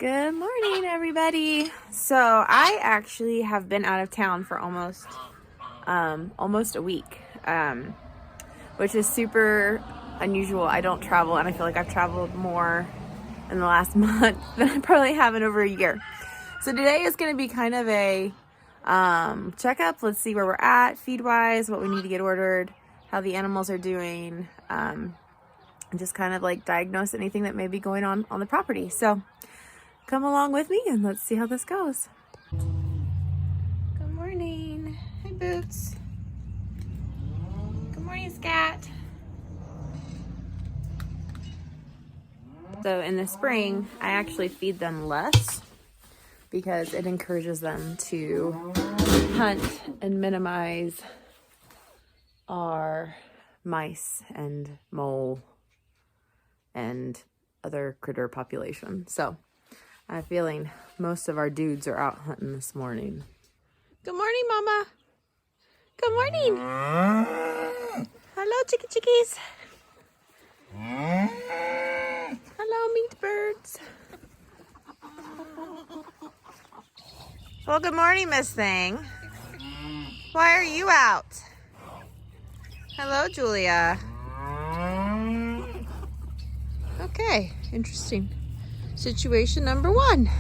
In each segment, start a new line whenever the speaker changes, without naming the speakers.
Good morning, everybody. So I actually have been out of town for almost a week, which is super unusual. I don't travel, and I feel like I've traveled more in the last month than I probably have in over a year. So today is going to be kind of a checkup. Let's see where we're at feed-wise, what we need to get ordered, how the animals are doing, and just kind of like diagnose anything that may be going on the property. So come along with me and let's see how this goes. Good morning. Hi, Boots. Good morning, Scat. So in the spring, I actually feed them less because it encourages them to hunt and minimize our mice and mole and other critter population. So I have a feeling most of our dudes are out hunting this morning. Good morning, Mama. Good morning. Hello, chickies. Hello, meat birds. Well, good morning, Miss Thing. Why are you out? Hello, Julia. Okay, interesting. Situation number one.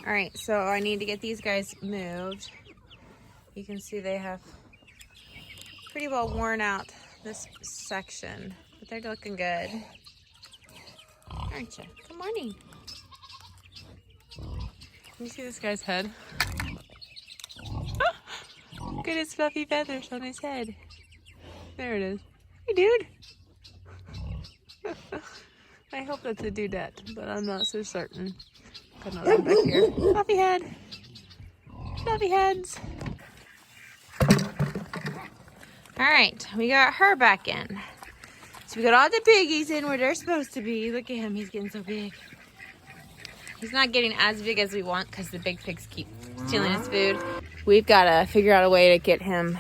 All right, so I need to get these guys moved. You can see they have pretty well worn out this section, but they're looking good. Aren't you? Good morning. Can you see this guy's head? Look at his fluffy feathers on his head. There it is. Hey, dude. I hope that's a dudette, but I'm not so certain. Got another one back here. Fluffy head. Fluffy heads. All right, we got her back in. So we got all the piggies in where they're supposed to be. Look at him, he's getting so big. He's not getting as big as we want because the big pigs keep stealing his food. We've got to figure out a way to get him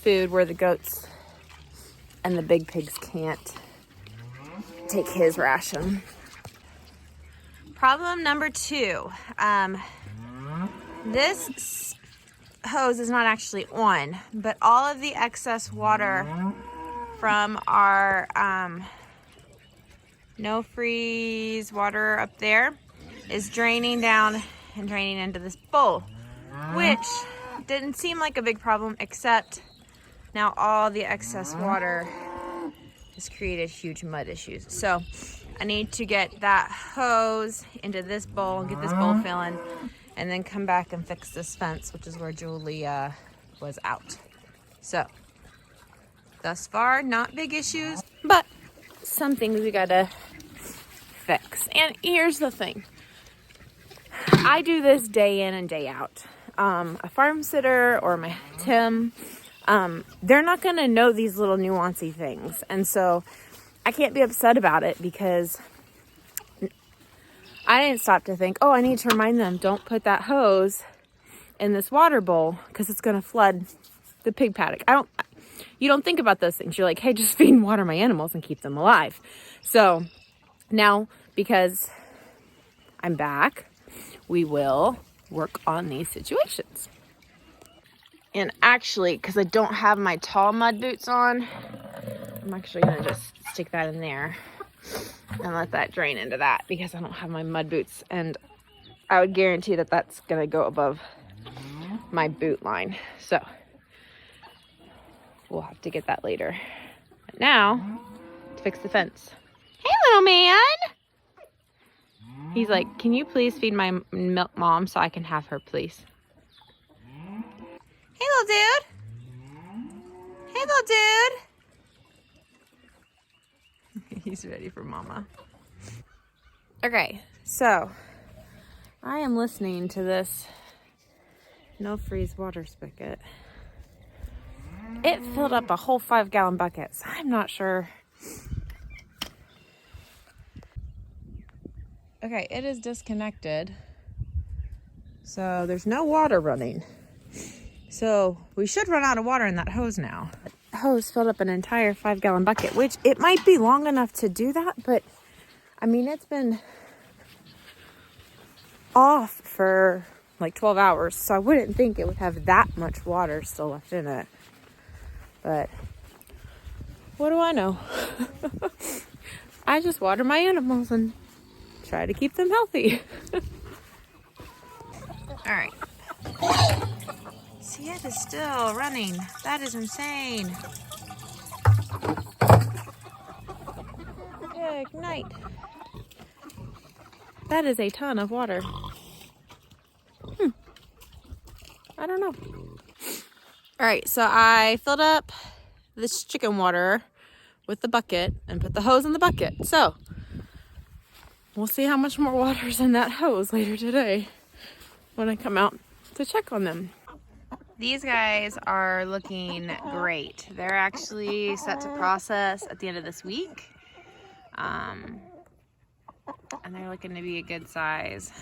food where the goats and the big pigs can't take his ration. Problem number two. This hose is not actually on, but all of the excess water from our no freeze water up there is draining down and draining into this bowl, which didn't seem like a big problem, except now all the excess water has created huge mud issues. So I need to get that hose into this bowl and get this bowl filling, and then come back and fix this fence, which is where Julia was out. So thus far, not big issues, but some things we gotta fix. And here's the thing. I do this day in and day out. A farm sitter or my Tim, they're not gonna know these little nuancy things. And so I can't be upset about it because I didn't stop to think, oh, I need to remind them, don't put that hose in this water bowl because it's gonna flood the pig paddock. You don't think about those things. You're like, hey, just feed and water my animals and keep them alive. So now, because I'm back, we will work on these situations. And actually, because I don't have my tall mud boots on, I'm actually gonna just stick that in there and let that drain into that because I don't have my mud boots. And I would guarantee that that's gonna go above my boot line. So we'll have to get that later. But now, to fix the fence. Hey, little man. He's like, can you please feed my milk mom so I can have her, please? Hey, little dude. Hey, little dude. He's ready for mama. Okay, so I am listening to this no freeze water spigot. It filled up a whole 5-gallon bucket, so I'm not sure. Okay, it is disconnected. So there's no water running. So we should run out of water in that hose now. The hose filled up an entire 5-gallon bucket, which it might be long enough to do that, but I mean, it's been off for like 12 hours. So I wouldn't think it would have that much water still left in it. But what do I know? I just water my animals and try to keep them healthy. All right. See, it is still running. That is insane. Ignite. That is a ton of water. I don't know. All right, so I filled up this chicken water with the bucket and put the hose in the bucket. So we'll see how much more water's in that hose later today when I come out to check on them. These guys are looking great. They're actually set to process at the end of this week. And they're looking to be a good size.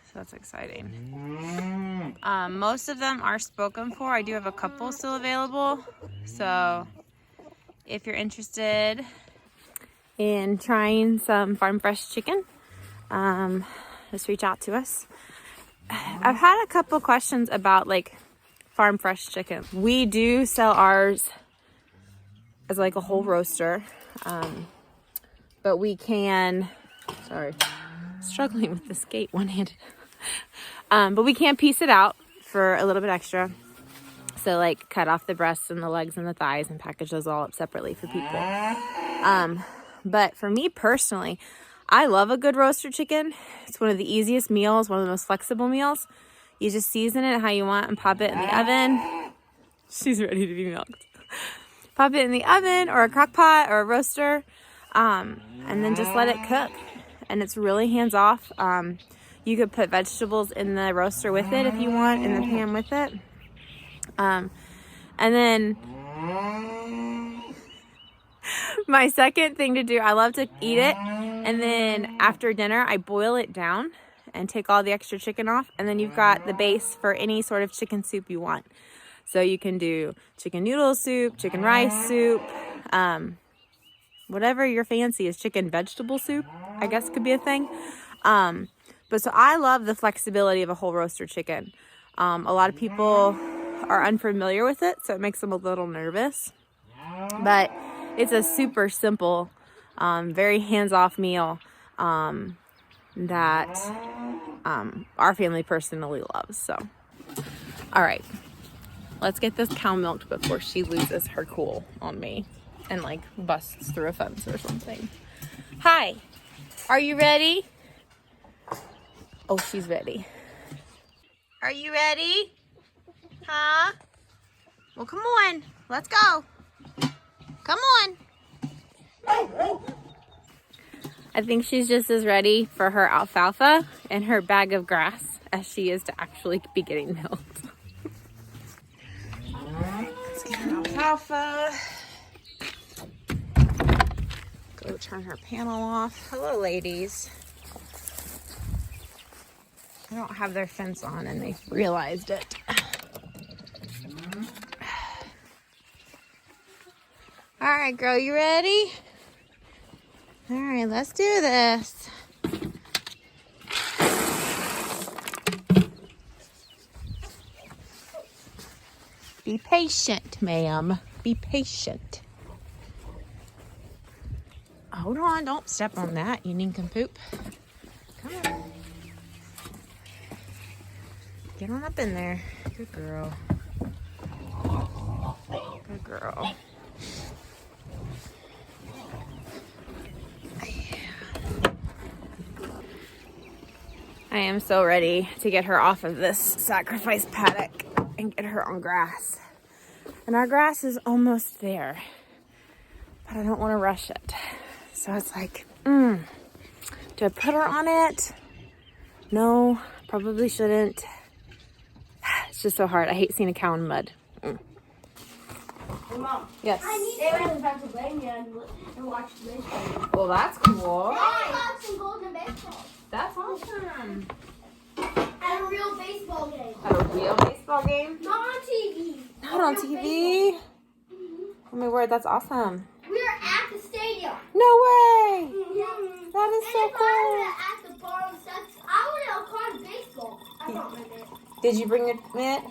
So that's exciting. Most of them are spoken for. I do have a couple still available. So if you're interested in trying some farm fresh chicken, just reach out to us. I've had a couple questions about like farm fresh chicken. We do sell ours as like a whole roaster, but we can, struggling with this gate one-handed. But we can piece it out for a little bit extra. So like cut off the breasts and the legs and the thighs and package those all up separately for people. But for me personally, I love a good roaster chicken. It's one of the easiest meals, one of the most flexible meals. You just season it how you want and pop it in the oven. She's ready to be milked. Pop it in the oven or a crock pot or a roaster, and then just let it cook. And it's really hands off. You could put vegetables in the roaster with it if you want, in the pan with it. And then my second thing to do, I love to eat it. And then after dinner, I boil it down and take all the extra chicken off. And then you've got the base for any sort of chicken soup you want. So you can do chicken noodle soup, chicken rice soup, whatever your fancy is. Chicken vegetable soup, I guess could be a thing. But so I love the flexibility of a whole roaster chicken. A lot of people are unfamiliar with it, so it makes them a little nervous. But it's a super simple, very hands-off meal that our family personally loves. So, all right, let's get this cow milked before she loses her cool on me and like busts through a fence or something. Hi, are you ready? Oh, she's ready. Are you ready? Huh? Well, come on. Let's go. Come on. I think she's just as ready for her alfalfa and her bag of grass as she is to actually be getting milked. Let's get her alfalfa. Go turn her panel off. Hello, ladies. I don't have their fence on and they've realized it. All right, girl, you ready? All right, let's do this. Be patient, ma'am. Be patient. Hold on, don't step on that, you nincompoop. Come on. Get on up in there. Good girl. Good girl. I am so ready to get her off of this sacrifice paddock and get her on grass. And our grass is almost there, but I don't want to rush it. So it's like, do I put her on it? No, probably shouldn't. It's just so hard. I hate seeing a cow in mud.
Hey, Mom.
Yes.
I need to go to Pennsylvania and watch the baseball.
Well, that's cool.
I got some golden baseball.
That's awesome.
At a real baseball game.
At a real baseball game?
Not on TV.
Not on TV? Oh my word, that's awesome.
We were at the stadium.
No way!
Mm-hmm.
That is so cool.
At the bar, I would have caught
Did you bring your mitt?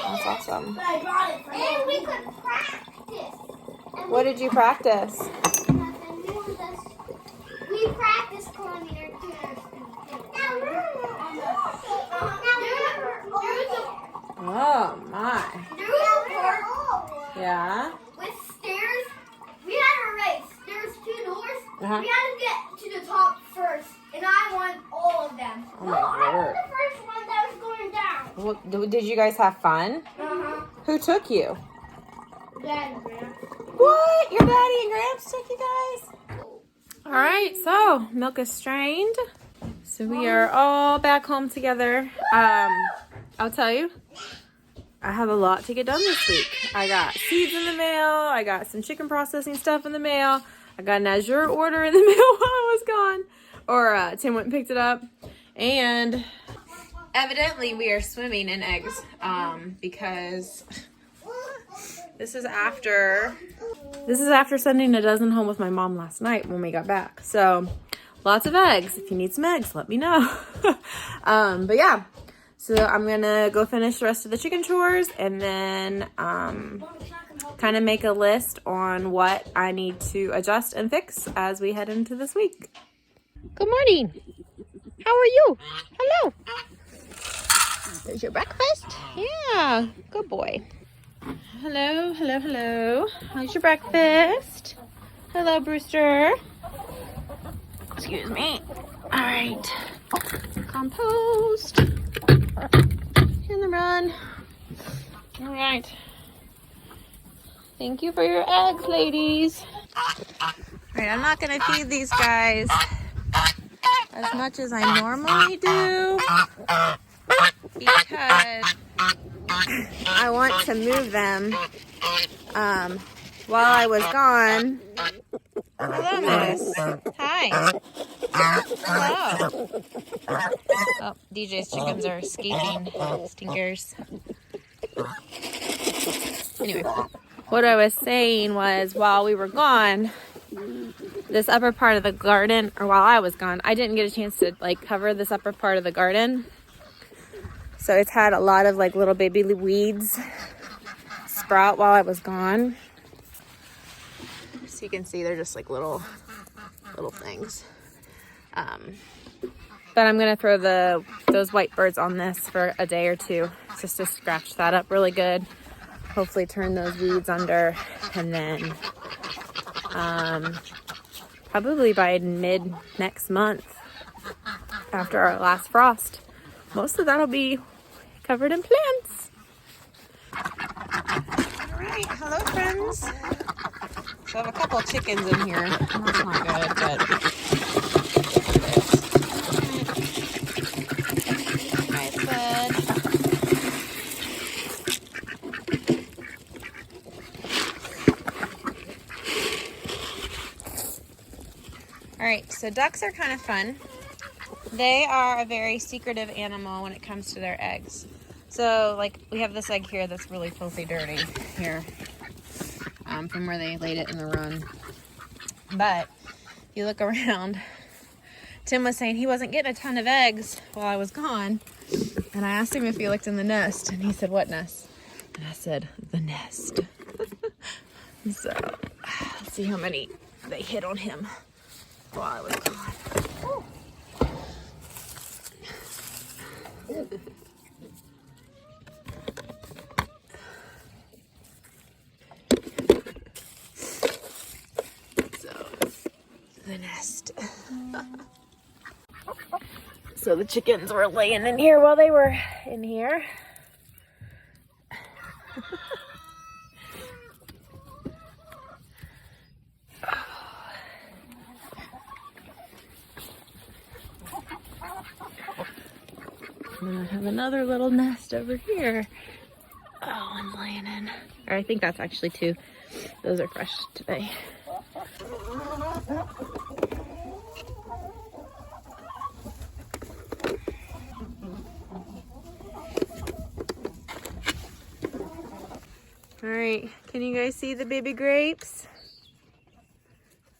That's awesome.
But I brought it for
And we could practice. And
What did you practice?
nothing. We practiced calling the tuners.
Oh my.
There was a part
Yeah.
with stairs. We had a race. There's 2 doors.
Uh-huh.
We had to get to the top first, and I won all of them.
Oh my
I was
word.
the first one that was going down.
Well, did you guys have fun? Who took you?
Dad and Grandma.
What? Your daddy and Gramps took you guys? All right, so milk is strained. So we are all back home together. I'll tell you, I have a lot to get done this week. I got seeds in the mail. I got some chicken processing stuff in the mail. I got an Azure order in the mail while I was gone. Or Tim went and picked it up. And evidently we are swimming in eggs because this is after sending a dozen home with my mom last night when we got back. So lots of eggs. If you need some eggs, let me know. But yeah, so I'm gonna go finish the rest of the chicken chores and then kind of make a list on what I need to adjust and fix as we head into this week. Good morning. How are you? Hello. There's your breakfast. Yeah, good boy. Hello, hello, hello. How's your breakfast? Hello, Brewster. Excuse me. All right. Compost. In the run. All right. Thank you for your eggs, ladies. All right, I'm not going to feed these guys as much as I normally do because I want to move them while I was gone. Hello, miss. Hi. Hello. Oh, DJ's chickens are escaping stinkers. Anyway, what I was saying was while we were gone, this upper part of the garden, or while I was gone, I didn't get a chance to like cover this upper part of the garden. So it's had a lot of like little baby weeds sprout while I was gone. So you can see they're just like little things. But I'm gonna throw those white birds on this for a day or two just to scratch that up really good. Hopefully turn those weeds under, and then probably by mid next month after our last frost, most of that'll be covered in plants. All right, hello friends. So I have a couple of chickens in here. That's not good, but nice bed. All right, so ducks are kind of fun. They are a very secretive animal when it comes to their eggs. So, like, we have this egg here that's really filthy dirty here from where they laid it in the run. But if you look around, Tim was saying he wasn't getting a ton of eggs while I was gone. And I asked him if he looked in the nest, and he said, "What nest?" And I said, "The nest." So, let's see how many they hit on him while I was gone. So, the nest. So the chickens were laying in here while they were in here. And then I have another little nest over here. Oh, I'm laying in. Or I think that's actually two. Those are fresh today. All right, can you guys see the baby grapes?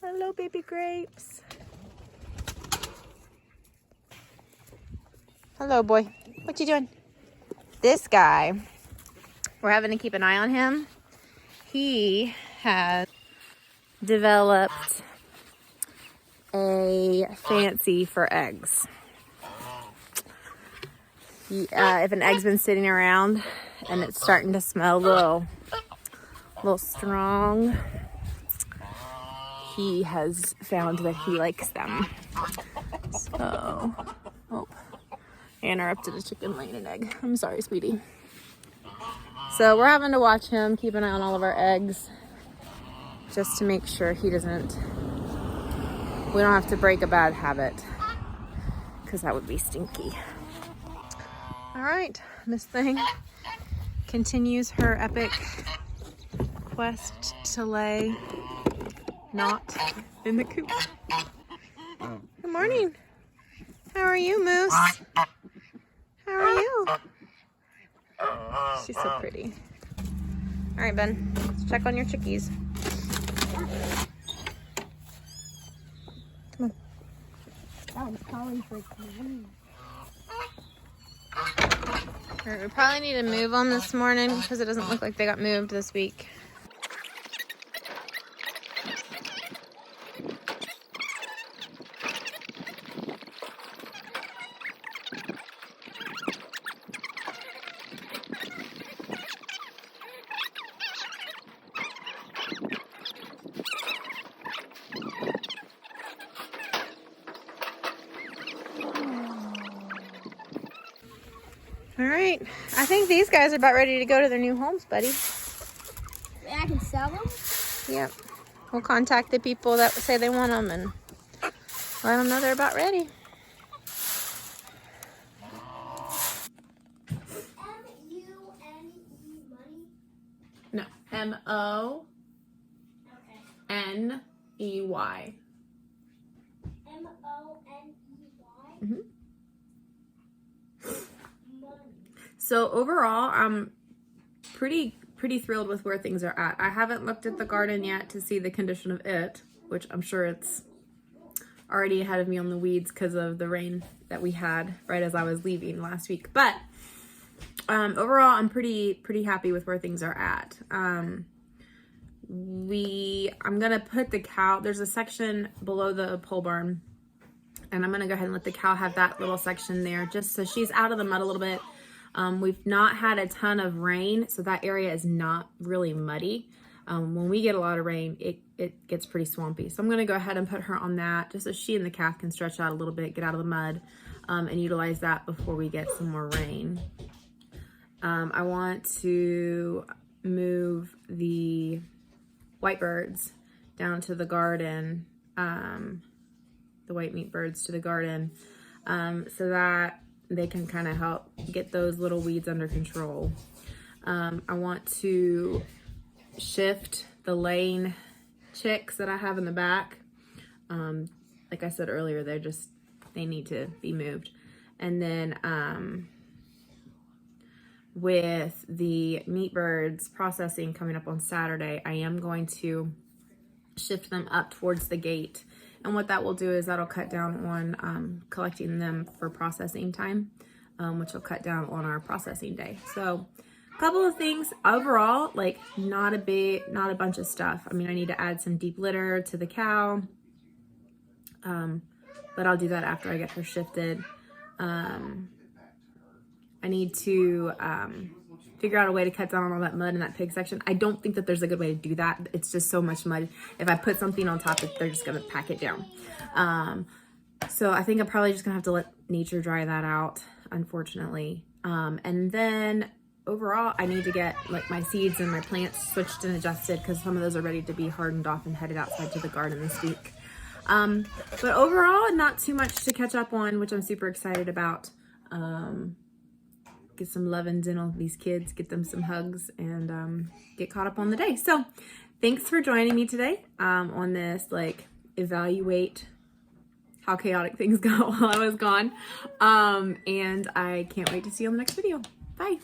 Hello, baby grapes. Hello, boy. What you doing? This guy, we're having to keep an eye on him. He has developed a fancy for eggs. If an egg's been sitting around and it's starting to smell a little strong, he has found that he likes them. So, oh, I interrupted a chicken laying an egg. I'm sorry, sweetie. So we're having to watch him, keep an eye on all of our eggs, just to make sure we don't have to break a bad habit, because that would be stinky. All right, Miss Thing continues her epic quest to lay not in the coop. Good morning. How are you, Moose? How are you? She's so pretty. All right, Ben, let's check on your chickies. Come on.
That was calling for me.
All right, we probably need to move them this morning because it doesn't look like they got moved this week. All right, I think these guys are about ready to go to their new homes, buddy.
I can sell them?
Yep. We'll contact the people that say they want them and let them know they're about ready.
M-U-N-E money?
No, M-O-N-E-Y.
M-O-N-E-Y?
Mm-hmm. So overall, I'm pretty thrilled with where things are at. I haven't looked at the garden yet to see the condition of it, which I'm sure it's already ahead of me on the weeds because of the rain that we had right as I was leaving last week. But overall, I'm pretty happy with where things are at. I'm gonna put the cow. There's a section below the pole barn, and I'm gonna go ahead and let the cow have that little section there, just so she's out of the mud a little bit. We've not had a ton of rain, so that area is not really muddy. When we get a lot of rain, it gets pretty swampy. So I'm gonna go ahead and put her on that, just so she and the calf can stretch out a little bit, get out of the mud, and utilize that before we get some more rain. I want to move the white birds down to the garden, the white meat birds to the garden, so that they can kind of help get those little weeds under control. I want to shift the laying chicks that I have in the back. Like I said earlier, they need to be moved. And then with the meat birds processing coming up on Saturday, I am going to shift them up towards the gate. And what that will do is that'll cut down on collecting them for processing time, which will cut down on our processing day. So a couple of things overall, like not a bunch of stuff. I mean, I need to add some deep litter to the cow, but I'll do that after I get her shifted. I need to figure out a way to cut down on all that mud in that pig section. I don't think that there's a good way to do that. It's just so much mud. If I put something on top, they're just gonna pack it down. So I think I'm probably just gonna have to let nature dry that out, unfortunately. And then overall, I need to get like my seeds and my plants switched and adjusted, because some of those are ready to be hardened off and headed outside to the garden this week. But overall, not too much to catch up on, which I'm super excited about. Get some lovin's in all these kids, get them some hugs, and get caught up on the day. So thanks for joining me today on this, like, evaluate how chaotic things got while I was gone. And I can't wait to see you on the next video. Bye.